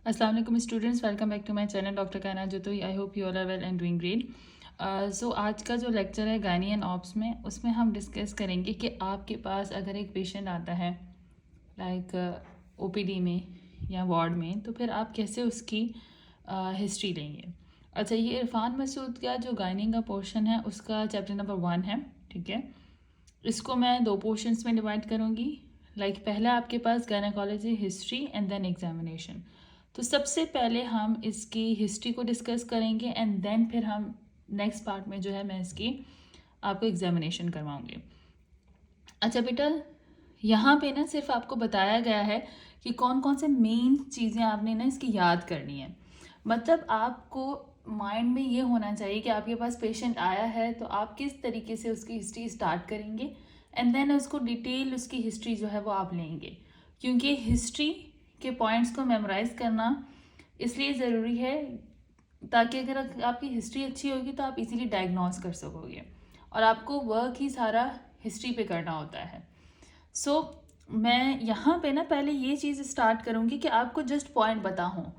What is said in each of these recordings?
अस्सलाम वालेकुम students, welcome back to my channel doctor Kainat Jatoi. I hope you all are well and doing great. So आज का जो lecture है गायनी एंड ऑप्स में, उसमें हम डिस्कस करेंगे कि आपके पास अगर एक पेशेंट आता है लाइक ओपीडी में या वार्ड में, तो फिर आप कैसे उसकी हिस्ट्री लेंगे। अच्छा, ये इरफान मसूद का जो गायनी का पोर्शन है उसका चैप्टर नंबर 1 है, ठीक है। इसको मैं 2 पोर्शंस में डिवाइड करूँगी। लाइक पहला आपके पास gynaecology history and then examination. तो सबसे पहले हम इसकी हिस्ट्री को डिस्कस करेंगे एंड देन फिर हम नेक्स्ट पार्ट में जो है मैं इसकी आपको एग्जामिनेशन करवाऊँगी। अच्छा बेटा, यहाँ पे ना सिर्फ आपको बताया गया है कि कौन कौन से मेन चीज़ें आपने ना इसकी याद करनी है। मतलब आपको माइंड में ये होना चाहिए कि आपके पास पेशेंट आया है तो आप किस तरीके से उसकी हिस्ट्री स्टार्ट करेंगे एंड देन उसको डिटेल उसकी हिस्ट्री जो है वो आप लेंगे, क्योंकि हिस्ट्री के पॉइंट्स को मेमोराइज करना इसलिए ज़रूरी है ताकि अगर आपकी हिस्ट्री अच्छी होगी तो आप इजीली डायग्नोज कर सकोगे, और आपको वर्क ही सारा हिस्ट्री पे करना होता है। सो मैं यहाँ पे ना पहले ये चीज़ स्टार्ट करूँगी कि आपको जस्ट पॉइंट बताऊँ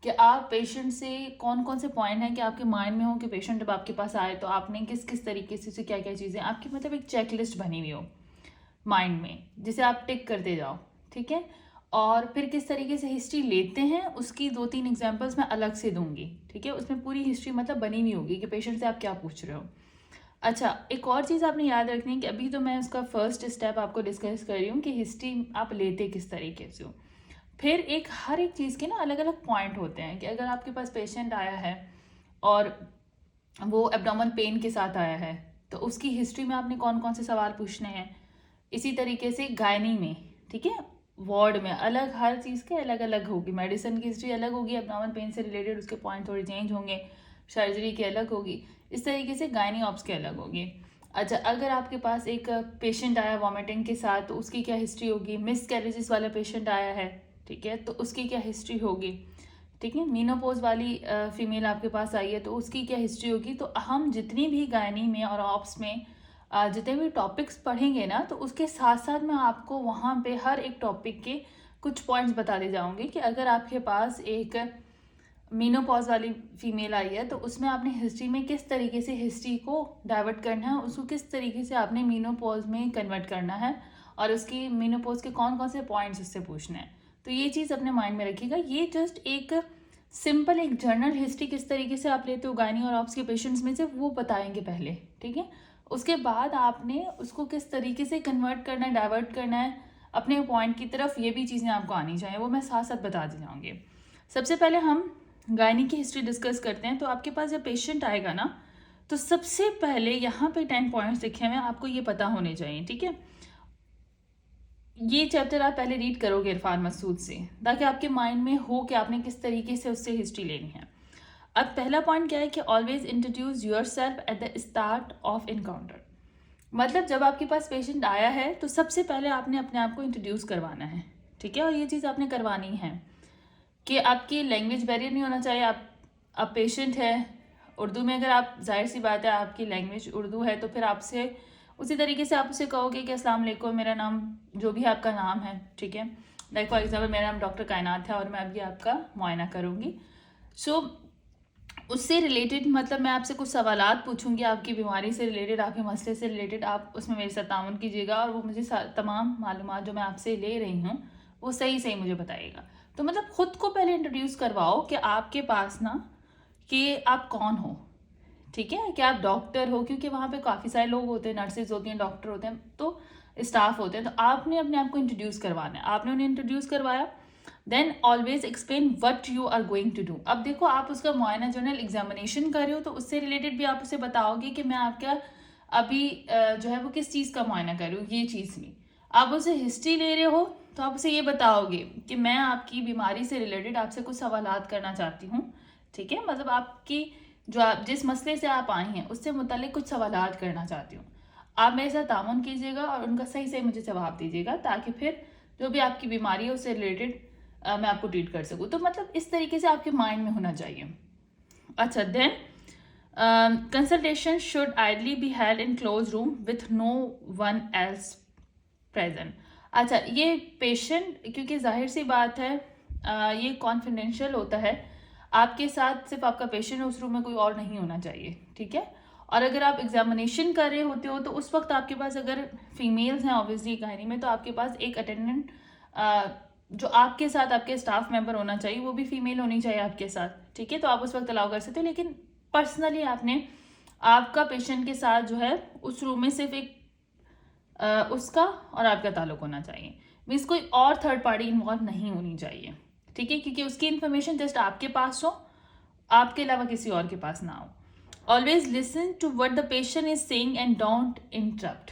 कि आप पेशेंट से कौन कौन से पॉइंट हैं कि आपके माइंड में हो कि पेशेंट जब आपके पास आए तो आपने किस किस तरीके से क्या क्या चीज़ें आपकी मतलब एक चेकलिस्ट बनी हुई हो माइंड में, जिसे आप टिक करते जाओ, ठीक है। और फिर किस तरीके से हिस्ट्री लेते हैं उसकी 2-3 एग्जांपल्स मैं अलग से दूंगी, ठीक है। उसमें पूरी हिस्ट्री मतलब बनी हुई होगी कि पेशेंट से आप क्या पूछ रहे हो। अच्छा, एक और चीज़ आपने याद रखनी है कि अभी तो मैं उसका फर्स्ट स्टेप आपको डिस्कस कर रही हूँ कि हिस्ट्री आप लेते किस तरीके से हो। फिर एक हर एक चीज़ के ना अलग अलग पॉइंट होते हैं कि अगर आपके पास पेशेंट आया है और वो एब्डोमेन पेन के साथ आया है तो उसकी हिस्ट्री में आपने कौन कौन से सवाल पूछने हैं। इसी तरीके से गायनी में, ठीक है, वार्ड में अलग हर चीज़ के अलग अलग होगी। मेडिसिन की हिस्ट्री अलग होगी, एब्डोमेन पेन से रिलेटेड उसके पॉइंट थोड़े चेंज होंगे, सर्जरी की अलग होगी, इस तरीके से गायनी ऑप्स के अलग होगी। अच्छा, अगर आपके पास एक पेशेंट आया वॉमिटिंग के साथ तो उसकी क्या हिस्ट्री होगी। मिस कैरेजेस वाला पेशेंट आया है, ठीक है, तो उसकी क्या हिस्ट्री होगी, ठीक है। मीनोपोज वाली फीमेल आपके पास आई है तो उसकी क्या हिस्ट्री होगी। तो हम जितनी भी गायनी में और ऑप्स में जितने भी टॉपिक्स पढ़ेंगे ना, तो उसके साथ साथ मैं आपको वहाँ पे हर एक टॉपिक के कुछ पॉइंट्स बताते जाऊँगी कि अगर आपके पास एक मीनोपॉज वाली फीमेल आई है तो उसमें आपने हिस्ट्री में किस तरीके से हिस्ट्री को डाइवर्ट करना है, उसको किस तरीके से आपने मीनोपॉज में कन्वर्ट करना है, और उसकी मीनोपॉज के कौन कौन से पॉइंट्स उससे पूछने हैं। तो ये चीज़ अपने माइंड में रखिएगा। ये जस्ट एक सिंपल एक जर्नल हिस्ट्री किस तरीके से आप लेते हो गायनी और ऑप्स के पेशेंट्स में से वो बताएंगे पहले, ठीक है। उसके बाद आपने उसको किस तरीके से कन्वर्ट करना है, डाइवर्ट करना है अपने पॉइंट की तरफ, ये भी चीज़ें आपको आनी चाहिए, वो मैं साथ साथ बता दी जाऊँगी। सबसे पहले हम गायनी की हिस्ट्री डिस्कस करते हैं। तो आपके पास जब पेशेंट आएगा ना, तो सबसे पहले यहाँ पे 10 पॉइंट्स लिखे हुए हैं, आपको ये पता होने चाहिए, ठीक है। ये चैप्टर आप पहले रीड करोगे इरफान मसूद से, ताकि आपके माइंड में हो कि आपने किस तरीके से उससे हिस्ट्री लेनी है। अब पहला पॉइंट क्या है कि always introduce your self at the start of encounter. मतलब जब आपके पास पेशेंट आया है तो सबसे पहले आपने अपने आप को इंट्रोड्यूस करवाना है, ठीक है। और ये चीज़ आपने करवानी है कि आपकी लैंग्वेज बैरियर नहीं होना चाहिए। आप पेशेंट है उर्दू में, अगर आप जाहिर सी बात है आपकी लैंग्वेज उर्दू है तो फिर आपसे उसी तरीके से आप उसे कहोगे कि अस्सलाम वालेकुम, मेरा नाम जो भी आपका नाम है, ठीक है। लाइक फॉर एग्जाम्पल मेरा नाम डॉक्टर कायनात है और मैं अभी आपका मुआयना करूँगी। सो उससे रिलेटेड मतलब मैं आपसे कुछ सवालात पूछूंगी आपकी बीमारी से रिलेटेड, आपके मसले से रिलेटेड, आप उसमें मेरे साथ ताउन कीजिएगा और वो मुझे तमाम मालूमात जो मैं आपसे ले रही हूँ वो सही सही मुझे बताइएगा। तो मतलब खुद को पहले इंट्रोड्यूस करवाओ कि आपके पास ना कि आप कौन हो, ठीक है, कि आप डॉक्टर हो, क्योंकि वहाँ पे काफ़ी सारे लोग होते हैं, नर्सेज होती हैं, डॉक्टर होते हैं, तो स्टाफ होते हैं। तो आपने अपने आप को इंट्रोड्यूस करवाना है। आपने उन्हें इंट्रोड्यूस करवाया, then always explain what you are going to do. अब देखो आप उसका मुआयना जर्नल एग्जामिनेशन कर रहे हो तो उससे रिलेटेड भी आप उसे बताओगे कि मैं आपका अभी जो है वो किस चीज़ का मुआयना कर रही हूँ, ये चीज़ नहीं। आप उसे हिस्ट्री ले रहे हो तो आप उसे ये बताओगे कि मैं आपकी बीमारी से रिलेटेड आपसे कुछ सवालात करना चाहती हूँ, ठीक है। मतलब आपकी जो आप जिस मसले से आप आई हैं उससे मुतालिक कुछ सवालात करना चाहती हूँ। आप मेरे साथ तामुन कीजिएगा और उनका सही सही मुझे जवाब दीजिएगा, ताकि फिर जो भी आपकी बीमारी है उससे रिलेटेड मैं आपको ट्रीट कर सकूँ। तो मतलब इस तरीके से आपके माइंड में होना चाहिए। अच्छा, then consultation should ideally be held in close room with no one else present. अच्छा, ये पेशेंट, क्योंकि जाहिर सी बात है ये कॉन्फिडेंशियल होता है, आपके साथ सिर्फ आपका पेशेंट है, उस रूम में कोई और नहीं होना चाहिए, ठीक है। और अगर आप एग्जामिनेशन कर रहे होते हो तो उस वक्त आपके पास अगर फीमेल्स हैं ऑब्वियसली गायनी में, तो आपके पास एक अटेंडेंट जो आपके साथ आपके स्टाफ मेंबर होना चाहिए, वो भी फीमेल होनी चाहिए आपके साथ, ठीक है। तो आप उस वक्त अलाउ कर सकते हो, लेकिन पर्सनली आपने आपका पेशेंट के साथ जो है उस रूम में सिर्फ एक उसका और आपका ताल्लुक होना चाहिए। मीन्स कोई और थर्ड पार्टी इन्वॉल्व नहीं होनी चाहिए, ठीक है, क्योंकि उसकी इन्फॉर्मेशन जस्ट आपके पास हो, आपके अलावा किसी और के पास ना हो। Always listen to what the patient is saying and don't interrupt,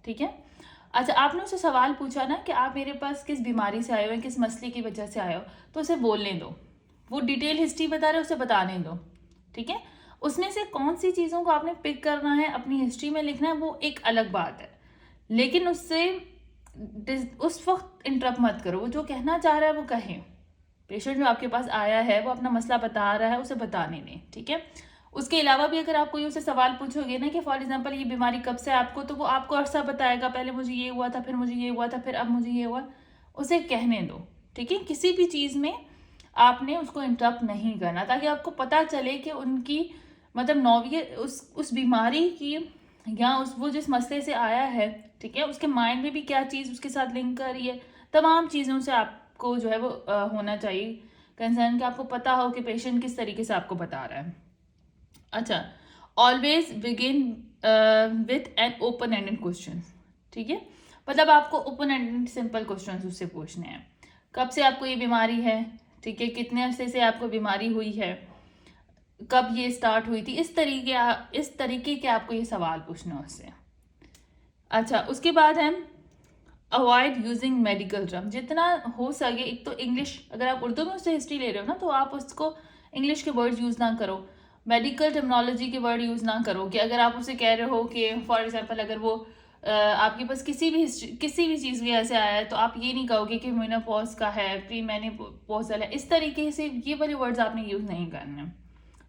ठीक है। अच्छा, आपने उससे सवाल पूछा ना कि आप मेरे पास किस बीमारी से आए हो, किस मसले की वजह से आए हो, तो उसे बोलने दो। वो डिटेल हिस्ट्री बता रहे हो, उसे बताने दो, ठीक है। उसमें से कौन सी चीज़ों को आपने पिक करना है, अपनी हिस्ट्री में लिखना है, वो एक अलग बात है, लेकिन उससे उस वक्त इंटरप्ट मत करो। वो जो कहना चाह रहा है वो कहे। पेशेंट जो आपके पास आया है वो अपना मसला बता रहा है, उसे बताने दें, ठीक है। उसके अलावा भी अगर आप कोई उससे सवाल पूछोगे ना कि फॉर एग्जांपल ये बीमारी कब से आपको, तो वो आपको अरसा बताएगा, पहले मुझे ये हुआ था, फिर मुझे ये हुआ था, फिर अब मुझे ये हुआ। उसे कहने दो, ठीक है। किसी भी चीज़ में आपने उसको इंटरप्ट नहीं करना, ताकि आपको पता चले कि उनकी मतलब नौवियत उस बीमारी की या वो जिस मसले से आया है, ठीक है, उसके माइंड में भी क्या चीज़ उसके साथ लिंक कर रही है। तमाम चीज़ों से आपको जो है वो होना चाहिए कंसर्न, कि आपको पता हो कि पेशेंट किस तरीके से आपको बता रहा है। अच्छा, always begin with an open ended question, ठीक है। मतलब आपको ओपन एंडेड सिंपल क्वेश्चन उससे पूछने हैं। कब से आपको ये बीमारी है, ठीक है, कितने अरसे से आपको बीमारी हुई है, कब ये स्टार्ट हुई थी, इस तरीके के आपको ये सवाल पूछना है उससे। अच्छा, उसके बाद है अवॉइड यूजिंग मेडिकल टर्म। जितना हो सके, एक तो इंग्लिश, अगर आप उर्दू में उससे हिस्ट्री ले रहे हो ना, तो आप उसको इंग्लिश के वर्ड्स यूज़ ना करो, मेडिकल टर्मिनोलॉजी के वर्ड यूज़ ना करो। कि अगर आप उसे कह रहे हो कि फॉर एग्जांपल अगर वो आपके पास किसी भी चीज़ की ऐसे आया है, तो आप ये नहीं कहोगे कि मेनोपॉज का है, प्री मेनोपॉजल है, इस तरीके से ये वाले वर्ड्स आपने यूज़ नहीं करने,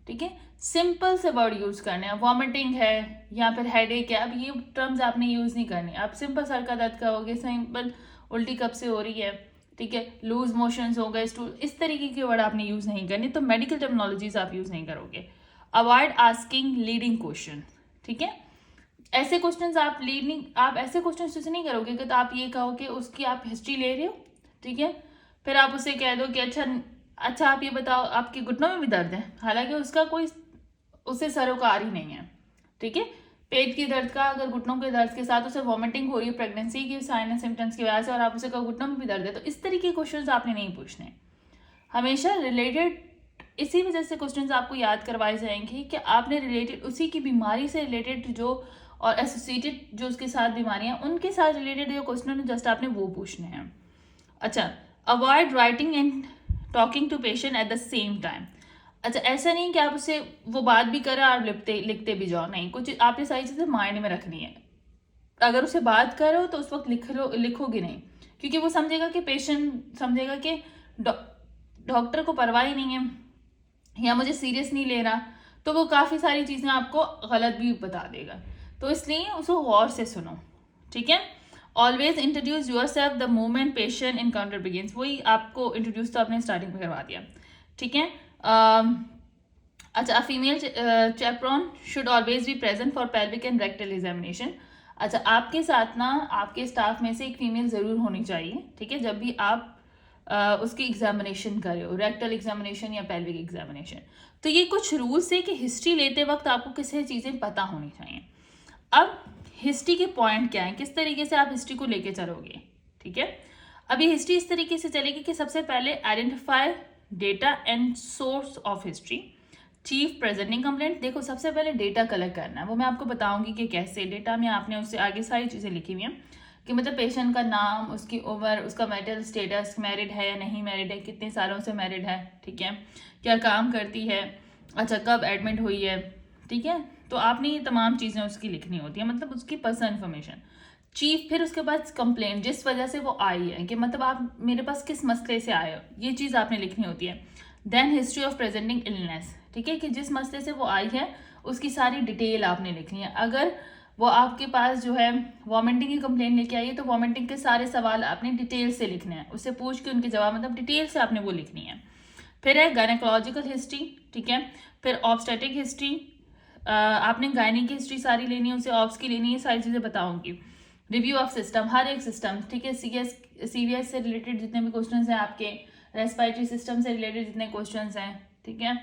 ठीक है। सिंपल से वर्ड यूज़ करने हैं। वॉमिटिंग है या फिर हेडेक है, अब ये टर्म्स आपने यूज़ नहीं करने। आप सिंपल सर का दर्द कहोगे, सिंपल उल्टी कब से हो रही है, ठीक है, लूज मोशंस हो गए, स्टूल, इस तरीके के वर्ड आपने यूज़ नहीं करने। तो मेडिकल टर्मिनोलॉजीज आप यूज़ नहीं करोगे। अवॉइड आस्किंग लीडिंग क्वेश्चन, ठीक है। ऐसे क्वेश्चंस आप ऐसे क्वेश्चंस उससे नहीं करोगे कि तो आप ये कहो कि उसकी आप हिस्ट्री ले रहे हो, ठीक है, फिर आप उसे कह दो कि अच्छा आप ये बताओ आपके घुटनों में भी दर्द है, हालांकि उसका कोई उसे सरोकार ही नहीं है, ठीक है। पेट की दर्द का, अगर घुटनों के दर्द के साथ उसे वॉमिटिंग हो रही है प्रेगनेंसी के साइन एंड सिम्टम्स की वजह से, और आप उसे कहो घुटनों में भी दर्द है, तो इस तरीके के क्वेश्चंस आपने नहीं पूछने। हमेशा रिलेटेड, इसी वजह से क्वेश्चंस आपको याद करवाए जाएंगे कि आपने रिलेटेड उसी की बीमारी से रिलेटेड जो और एसोसिएटेड जो उसके साथ बीमारियां, उनके साथ रिलेटेड जो क्वेश्चन है जस्ट आपने वो पूछने हैं। अच्छा, avoid writing and talking to patient at the same time. अच्छा, ऐसा नहीं कि आप उससे वो बात भी करें और लिखते भी जाओ, नहीं, कुछ आपने सारी चीज़ें माइंड में रखनी है। अगर उसे बात करो तो उस वक्त लिखोगे नहीं, क्योंकि वो समझेगा कि पेशेंट समझेगा कि डॉक्टर को परवाह ही नहीं है या मुझे सीरियस नहीं ले रहा, तो वो काफ़ी सारी चीज़ें आपको गलत भी बता देगा। तो इसलिए उसको गौर से सुनो, ठीक है। Always introduce yourself the moment patient encounter begins. वही आपको इंट्रोड्यूस तो आपने स्टार्टिंग में करवा दिया, ठीक है। अच्छा, female chaperone should always be present for pelvic and rectal examination. अच्छा, आपके साथ ना आपके स्टाफ में से एक फीमेल ज़रूर होनी चाहिए, ठीक है, जब भी आप उसकी एग्जामिनेशन कर रहे हो, रेक्टल एग्जामिनेशन या पेल्विक एग्जामिनेशन। तो ये कुछ रूल्स है कि हिस्ट्री लेते वक्त आपको किसी चीज़ें पता होनी चाहिए। अब हिस्ट्री के पॉइंट क्या है, किस तरीके से आप हिस्ट्री को लेके चलोगे, ठीक है। अब ये हिस्ट्री इस तरीके से चलेगी कि सबसे पहले identify data and source of history, chief presenting complaint. देखो, सबसे पहले डेटा कलेक्ट करना है, वो मैं आपको बताऊंगी कि कैसे। डेटा में आपने उससे आगे सारी चीज़ें लिखी हुई हैं कि मतलब पेशेंट का नाम, उसकी उम्र, उसका मैरिटल स्टेटस, मैरिड है या नहीं मैरिड है, कितने सालों से मैरिड है, ठीक है, क्या काम करती है, अच्छा कब एडमिट हुई है, ठीक है। तो आपने ये तमाम चीज़ें उसकी लिखनी होती है, मतलब उसकी पर्सनल इन्फॉर्मेशन। चीफ, फिर उसके बाद कंप्लेंट, जिस वजह से वो आई है, कि मतलब आप मेरे पास किस मसले से आए हो, ये चीज़ आपने लिखनी होती है। Then history of presenting illness, ठीक है, कि जिस मसले से वो आई है उसकी सारी डिटेल आपने लिखनी है। अगर वो आपके पास जो है वॉमिटिंग की कंप्लेंट लेके आई है, तो वॉमिटिंग के सारे सवाल आपने डिटेल से लिखने हैं, उससे पूछ के उनके जवाब मतलब डिटेल से आपने वो लिखनी है। फिर है गायनेकोलॉजिकल हिस्ट्री, ठीक है। फिर ऑब्स्टेटिक हिस्ट्री, आपने गायनी की हिस्ट्री सारी लेनी है, उसे ऑब्स की लेनी है, सारी चीज़ें बताऊंगी। रिव्यू ऑफ सिस्टम, हर एक सिस्टम, ठीक है। सीवीएस से रिलेटेड जितने भी क्वेश्चंस हैं आपके, रेस्पिरेटरी सिस्टम से रिलेटेड जितने क्वेश्चंस हैं, ठीक है।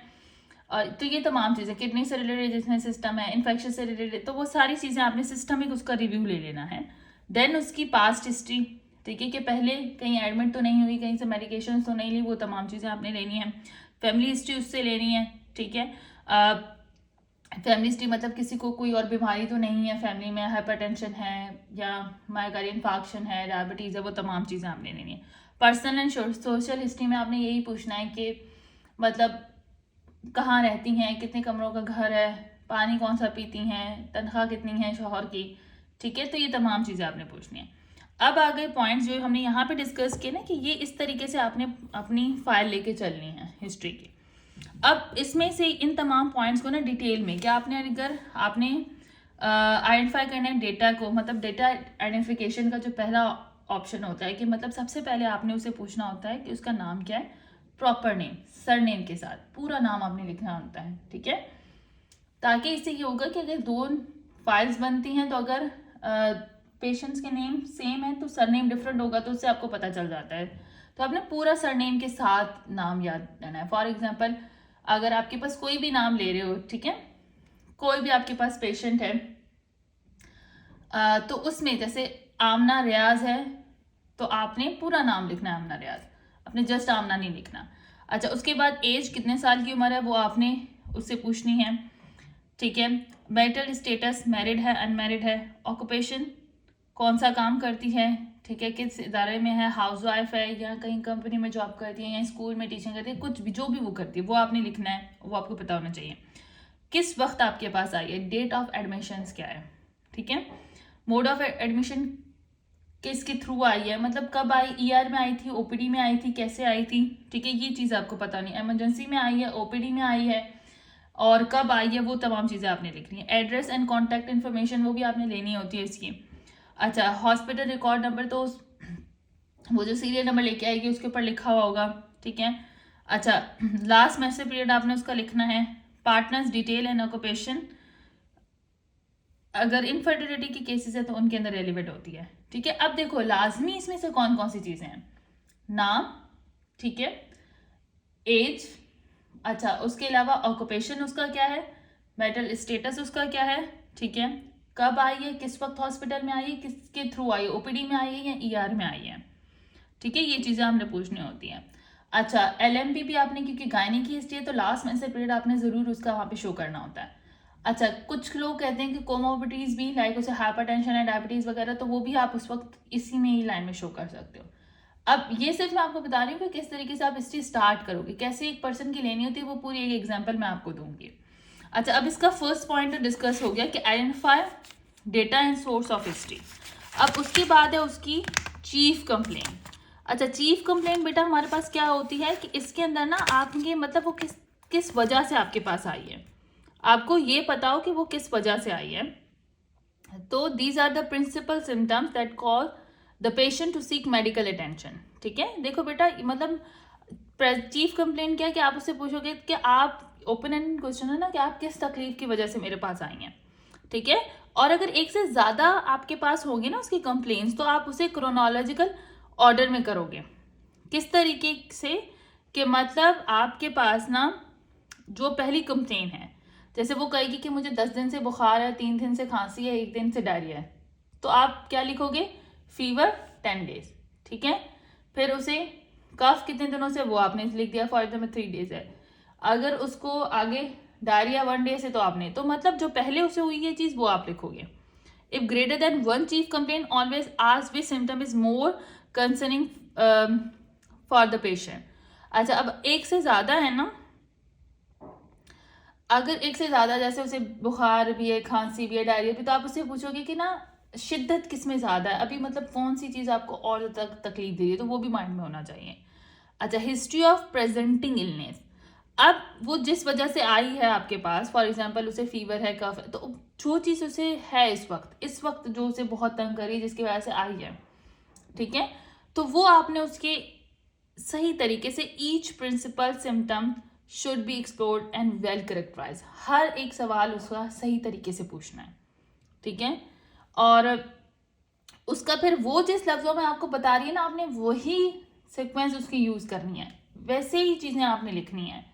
तो ये तमाम चीज़ें, किडनी से रिलेटेड जितने सिस्टम है, इन्फेक्शन से रिलेटेड, तो वो सारी चीज़ें आपने सिस्टमिक उसका रिव्यू ले लेना है। देन उसकी पास्ट हिस्ट्री, ठीक है, कि पहले कहीं एडमिट तो नहीं हुई, कहीं से मेडिकेशन तो नहीं ली, वो तमाम चीज़ें आपने लेनी है। फैमिली हिस्ट्री उससे लेनी है, ठीक है। फैमिली हिस्ट्री मतलब किसी को कोई और बीमारी तो नहीं है फैमिली में, हाइपरटेंशन है या मायोकार्डियल इन्फार्क्शन है, डायबिटीज़ है, वो तमाम चीज़ें आपने लेनी है। पर्सनल एंड सोशल हिस्ट्री में आपने यही पूछना है कि मतलब कहाँ रहती हैं, कितने कमरों का घर है, पानी कौन सा पीती हैं, तनख्वाह कितनी है शौहर की, ठीक है। तो ये तमाम चीज़ें आपने पूछनी है। अब आ गए पॉइंट्स जो हमने यहाँ पे डिस्कस किए ना, कि ये इस तरीके से आपने अपनी फाइल लेके चलनी है हिस्ट्री की। अब इसमें से इन तमाम पॉइंट्स को ना डिटेल में क्या आपने, अगर आपने आइडेंटिफाई करना है डेटा को, मतलब डेटा आइडेंटिफिकेशन का जो पहला ऑप्शन होता है कि मतलब सबसे पहले आपने उसे पूछना होता है कि उसका नाम क्या है, प्रॉपर नेम, सरनेम के साथ पूरा नाम आपने लिखना होता है, ठीक है। ताकि इससे ये होगा कि अगर दो फाइल्स बनती हैं तो अगर पेशेंट्स के नेम सेम है तो सरनेम डिफरेंट होगा, तो उससे आपको पता चल जाता है। तो आपने पूरा सरनेम के साथ नाम याद रहना है। फॉर एग्जाम्पल अगर आपके पास कोई भी नाम ले रहे हो, ठीक है, कोई भी आपके पास पेशेंट है, तो उसमें जैसे आमना रियाज है तो आपने पूरा नाम लिखना है आमना रियाज, आपने जस्ट आमना नहीं लिखना। अच्छा, उसके बाद एज, कितने साल की उम्र है वो आपने उससे पूछनी है, ठीक है। मैरिटल स्टेटस, मैरिड है अनमैरिड है। ऑक्यूपेशन, कौन सा काम करती है, ठीक है, किस इदारे में है, हाउस वाइफ है या कहीं कंपनी में जॉब करती है या स्कूल में टीचिंग करती है, कुछ भी जो भी वो करती है वो आपने लिखना है, वो आपको पता होना चाहिए। किस वक्त आपके पास आई है, डेट ऑफ एडमिशन क्या है, ठीक है। मोड ऑफ एडमिशन किसके थ्रू आई है, मतलब कब आई, ईआर में आई थी, ओपीडी में आई थी, कैसे आई थी, ठीक है, ये चीज़ आपको पता नहीं। इमरजेंसी में आई है, ओपीडी में आई है और कब आई है, वो तमाम चीज़ें आपने लिखनी है। एड्रेस एंड कॉन्टैक्ट इन्फॉर्मेशन वो भी आपने लेनी होती है इसकी। अच्छा, हॉस्पिटल रिकॉर्ड नंबर, तो वो जो सीरियल नंबर लेके आएगी उसके ऊपर लिखा हुआ होगा, ठीक है। अच्छा, लास्ट मैसेज पीरियड आपने उसका लिखना है। पार्टनर्स डिटेल एंड ऑक्यूपेशन, अगर इनफर्टिलिटी की केसेस है तो उनके अंदर रेलिवेंट होती है, ठीक है। अब देखो लाजमी इसमें से कौन कौन सी चीज़ें हैं, नाम, ठीक है, एज, अच्छा, उसके अलावा ऑक्यूपेशन उसका क्या है, मैरिटल स्टेटस उसका क्या है, ठीक है, कब आई है, किस वक्त हॉस्पिटल में आई है, किसके थ्रू आई है, ओपीडी में आई है या ईआर में आई है, ठीक है, ये चीज़ें हमने पूछनी होती हैं। अच्छा, एलएमपी भी आपने, क्योंकि गायनी की हिस्ट्री है तो लास्ट मेंस्ट्रुअल पीरियड आपने ज़रूर उसका वहाँ पे शो करना होता है। अच्छा, कुछ लोग कहते हैं कि कोमोर्बिडिटीज़ भी, लाइक उसे हाइपरटेंशन है, डायबिटीज़ वगैरह, तो वो भी आप उस वक्त इसी में ही लाइन में शो कर सकते हो। अब ये सिर्फ मैं आपको बता रही हूँ कि किस तरीके से आप हिस्ट्री स्टार्ट करोगे, कैसे एक पर्सन की लेनी होती है, वो पूरी एक एग्जाम्पल मैं आपको दूंगी। अच्छा, अब इसका फर्स्ट पॉइंट तो डिस्कस हो गया कि identify data and source of history. अब उसके बाद है उसकी चीफ कंप्लेन। अच्छा, चीफ कंप्लेन बेटा हमारे पास क्या होती है कि इसके अंदर ना आपके मतलब वो किस वजह से आपके पास आई है, आपको ये पता हो कि वो किस वजह से आई है। तो these are the principal symptoms that cause the patient to seek medical attention, ठीक है। देखो बेटा, मतलब चीफ कंप्लेन क्या है कि आप उससे पूछोगे कि आप, ओपन एंड क्वेश्चन है ना, कि आप किस तकलीफ की वजह से मेरे पास आई हैं, ठीक है। और अगर एक से ज़्यादा आपके पास होंगी ना उसकी कंप्लेंट्स, तो आप उसे क्रोनोलॉजिकल ऑर्डर में करोगे। किस तरीके से, कि मतलब आपके पास ना जो पहली कंप्लेन है, जैसे वो कहेगी कि मुझे 10 दिन से बुखार है, 3 दिन से खांसी है, 1 दिन से डायरिया है, तो आप क्या लिखोगे, फीवर 10 डेज, ठीक है। फिर उसे कफ कितने दिनों से, वो आपने लिख दिया, फॉर एग्जाम्पल 3 डेज है। अगर उसको आगे डायरिया 1 डे से, तो आपने, तो मतलब जो पहले उसे हुई ये चीज़ वो आप लिखोगे। If greater than 1 chief complain, always ask which symptom is more concerning for the patient. अच्छा, अब एक से ज़्यादा है ना, अगर एक से ज़्यादा, जैसे उसे बुखार भी है, खांसी भी है, डायरिया भी, तो आप उससे पूछोगे कि ना शिद्दत किस में ज़्यादा है, अभी मतलब कौन सी चीज़ आपको और तक तकलीफ दे रही है, तो वो भी माइंड में होना चाहिए। अच्छा, हिस्ट्री ऑफ प्रेजेंटिंग इलनेस, अब वो जिस वजह से आई है आपके पास, फॉर एग्जांपल उसे फीवर है, कफ है, तो जो चीज़ उसे है इस वक्त जो उसे बहुत तंग करी जिसकी वजह से आई है, ठीक है, तो वो आपने उसके सही तरीके से each principal symptom should be explored and well characterise, हर एक सवाल उसका सही तरीके से पूछना है, ठीक है। और उसका फिर वो जिस लफ्ज़ों में आपको बता रही है ना, आपने वही सीक्वेंस उसकी यूज़ करनी है, वैसे ही चीज़ें आपने लिखनी है।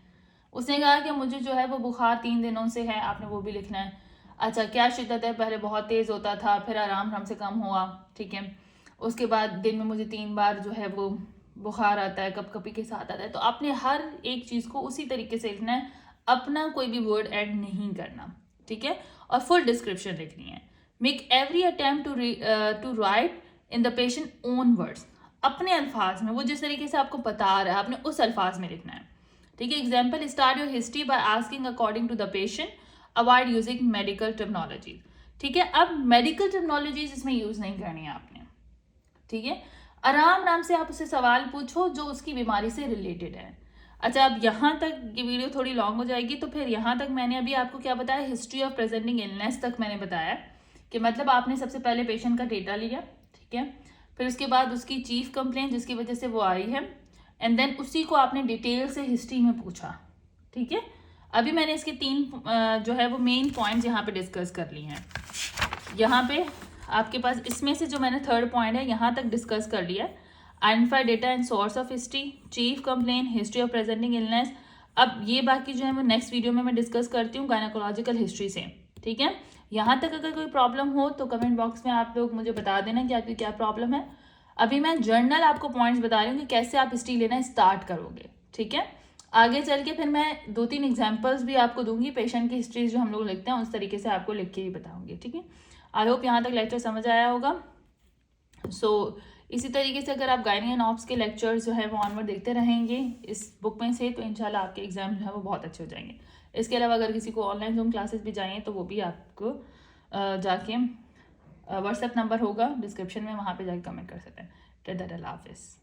उसने कहा कि मुझे जो है वो बुखार 3 दिनों से है, आपने वो भी लिखना है। अच्छा, क्या शिद्दत है, पहले बहुत तेज़ होता था, फिर आराम आराम से कम हुआ, ठीक है। उसके बाद दिन में मुझे 3 बार जो है वो बुखार आता है, कपकपी के साथ आता है। तो आपने हर एक चीज़ को उसी तरीके से लिखना है, अपना कोई भी वर्ड ऐड नहीं करना, ठीक है। और फुल डिस्क्रिप्शन लिखनी है। Make every attempt to write in the patient own words, अपने अल्फाज में, वो जिस तरीके से आपको बता रहा है आपने उस अल्फाज में लिखना है, ठीक है। Example, start your history by asking according to the patient, avoid using medical terminology, ठीक है। अब मेडिकल टर्मिनोलॉजीज इसमें यूज नहीं करनी है आपने, ठीक है। आराम आराम से आप उससे सवाल पूछो जो उसकी बीमारी से रिलेटेड है। अच्छा, अब यहाँ तक ये वीडियो थोड़ी लॉन्ग हो जाएगी, तो फिर यहाँ तक मैंने अभी आपको क्या बताया, हिस्ट्री ऑफ प्रेजेंटिंग इलनेस तक मैंने बताया कि मतलब आपने सबसे पहले पेशेंट का डेटा लिया, ठीक है, फिर उसके बाद उसकी चीफ कंप्लेंट जिसकी वजह से वो आई है, एंड देन उसी को आपने डिटेल से हिस्ट्री में पूछा, ठीक है। अभी मैंने इसके 3 जो है वो मेन पॉइंट्स यहाँ पे डिस्कस कर ली हैं। यहाँ पे आपके पास इसमें से जो मैंने 3rd पॉइंट है यहाँ तक डिस्कस कर लिया है, identify data and source of history, chief complain, history of presenting illness. अब ये बाकी जो है वो नेक्स्ट वीडियो में मैं डिस्कस करती हूँ गायनेकोलॉजिकल हिस्ट्री से, ठीक है। यहाँ तक अगर कोई प्रॉब्लम हो तो कमेंट बॉक्स में आप लोग मुझे बता देना कि आपकी क्या प्रॉब्लम है। अभी मैं जर्नल आपको पॉइंट्स बता रही हूँ कि कैसे आप हिस्ट्री लेना स्टार्ट करोगे, ठीक है। आगे चल के फिर मैं 2-3 एग्जाम्पल्स भी आपको दूंगी, पेशेंट की हिस्ट्रीज जो हम लोग लिखते हैं उस तरीके से आपको लिख के ही बताऊंगी, ठीक है। आई होप यहाँ तक लेक्चर समझ आया होगा। इसी तरीके से अगर आप गायनी एंड ऑप्स के लेक्चर्स जो है वो ऑनवर्ड देखते रहेंगे इस बुक में से, तो इंशाल्लाह आपके एग्जाम जो है वो बहुत अच्छे हो जाएंगे। इसके अलावा अगर किसी को ऑनलाइन जूम क्लासेस भी चाहिए तो वो भी आपको जाके व्हाट्सएप नंबर होगा डिस्क्रिप्शन में, वहाँ पे जाके कमेंट कर सकते हैं। अल्लाह हाफिज़।